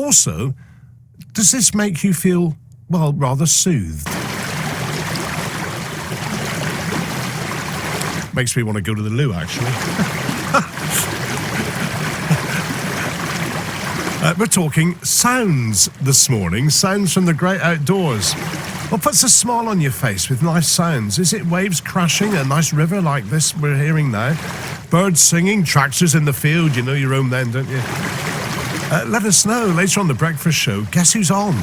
also, does this make you feel, well, rather soothed? Makes me want to go to the loo, actually. We're talking sounds this morning, sounds from the great outdoors. What puts a smile on your face with nice sounds? Is it waves crashing, a nice river like this we're hearing now? Birds singing, tractors in the field, you know your own then, don't you? Let us know later on the breakfast show. Guess who's on?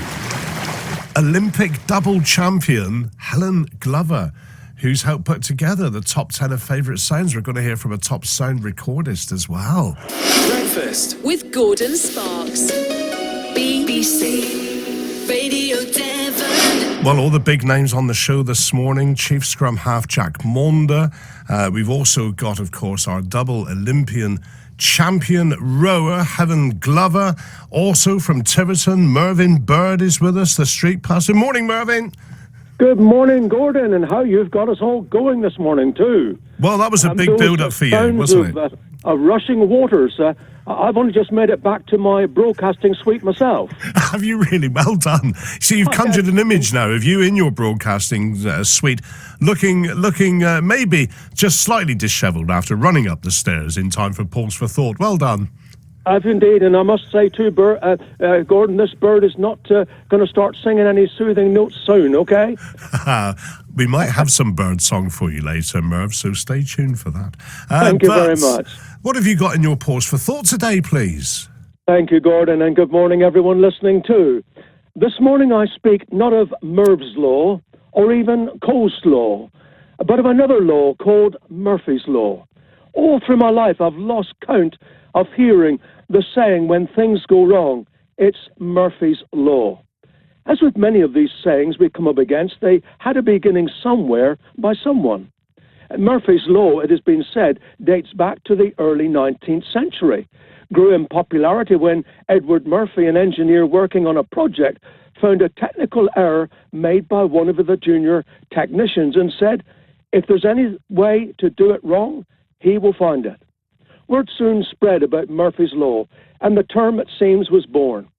Olympic double champion Helen Glover, who's helped put together the top 10 of favourite sounds. We're going to hear from a top sound recordist as well. Breakfast with Gordon Sparks. BBC Radio Devon. Well, all the big names on the show this morning. Chief Scrum half Jack Monda. We've also got, of course, our double Olympian champion rower, Helen Glover. Also from Tiverton, Merv Burd is with us, the street pastor. Morning, Mervyn. Good morning, Gordon, and how you've got us all going this morning, too. Well, that was a big build-up for you, wasn't it? Rushing waters. I've only just made it back to my broadcasting suite myself. Have you really? Well done. So you've conjured an image now of you in your broadcasting suite, looking maybe just slightly dishevelled after running up the stairs in time for Pause for Thought. Well done. I've indeed, and I must say too, Gordon, this bird is not going to start singing any soothing notes soon, okay? We might have some bird song for you later, Merv, so stay tuned for that. Thank you very much. What have you got in your Pause for Thought today, please? Thank you, Gordon, and good morning, everyone listening too. This morning I speak not of Merv's Law or even Cole's Law, but of another law called Murphy's Law. All through my life I've lost count of hearing the saying, when things go wrong, it's Murphy's Law. As with many of these sayings we come up against, they had a beginning somewhere by someone. Murphy's Law, it has been said, dates back to the early 19th century. Grew in popularity when Edward Murphy, an engineer working on a project, found a technical error made by one of the junior technicians and said, if there's any way to do it wrong, he will find it. Word soon spread about Murphy's Law, and the term, it seems, was born.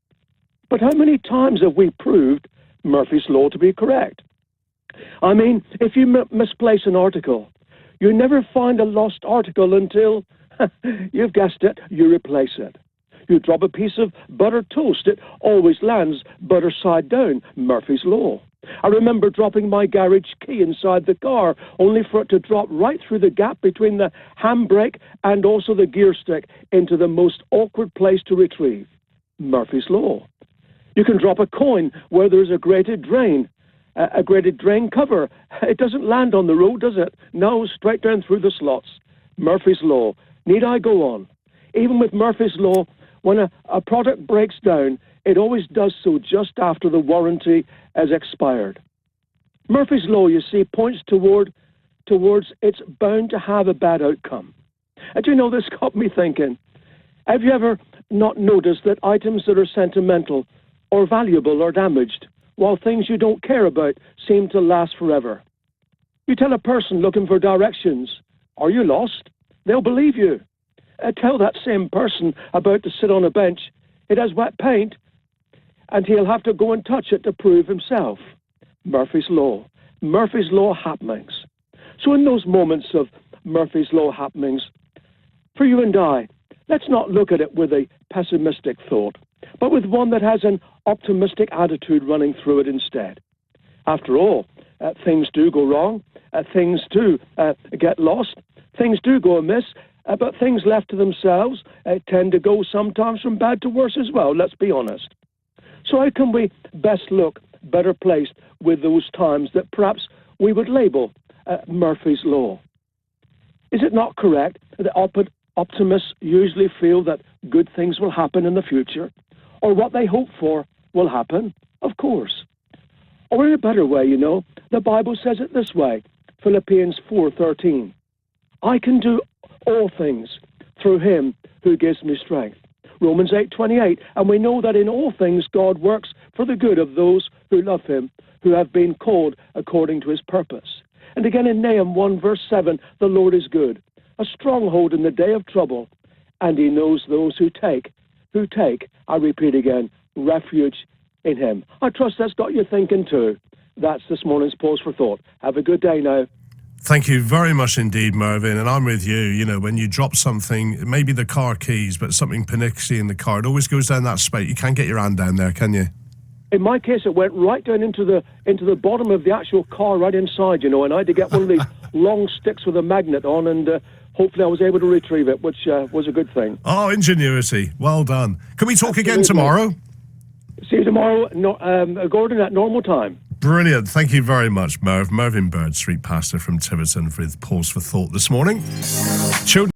But how many times have we proved Murphy's Law to be correct? I mean, if you misplace an article, you never find a lost article until, you've guessed it, you replace it. You drop a piece of buttered toast, it always lands butter side down, Murphy's Law. I remember dropping my garage key inside the car, only for it to drop right through the gap between the handbrake and also the gear stick into the most awkward place to retrieve. Murphy's Law. You can drop a coin where there's a grated drain cover. It doesn't land on the road, does it? No, straight down through the slots. Murphy's Law. Need I go on? Even with Murphy's Law, when a product breaks down, it always does so just after the warranty has expired. Murphy's Law, you see, points towards it's bound to have a bad outcome. And you know, this got me thinking. Have you ever not noticed that items that are sentimental or valuable are damaged, while things you don't care about seem to last forever? You tell a person looking for directions, are you lost? They'll believe you. Tell that same person about to sit on a bench, it has wet paint, and he'll have to go and touch it to prove himself. Murphy's Law. Murphy's Law happenings. So in those moments of Murphy's Law happenings, for you and I, let's not look at it with a pessimistic thought, but with one that has an optimistic attitude running through it instead. After all, things do go wrong, things do get lost, things do go amiss, but things left to themselves tend to go sometimes from bad to worse as well, let's be honest. So how can we best look better placed with those times that perhaps we would label Murphy's Law? Is it not correct that optimists usually feel that good things will happen in the future, or what they hope for will happen? Of course. Or in a better way, you know, the Bible says it this way, Philippians 4:13. I can do all things through him who gives me strength. Romans 8:28, and we know that in all things God works for the good of those who love him, who have been called according to his purpose. And again in Nahum 1:7, the Lord is good, a stronghold in the day of trouble, and he knows those who take, I repeat again, refuge in him. I trust that's got you thinking too. That's this morning's Pause for Thought. Have a good day now. Thank you very much indeed, Mervyn, and I'm with you. You know, when you drop something, maybe the car keys, but something panicky in the car, it always goes down that spout. You can't get your hand down there, can you? In my case, it went right down into the bottom of the actual car, right inside, you know, and I had to get one of these long sticks with a magnet on, and hopefully I was able to retrieve it, which was a good thing. Oh, ingenuity. Well done. Can we talk again tomorrow? See you tomorrow, Gordon, at normal time. Brilliant. Thank you very much, Merv. Merv Burd, street pastor from Tiverton, with Pause for Thought this morning. Children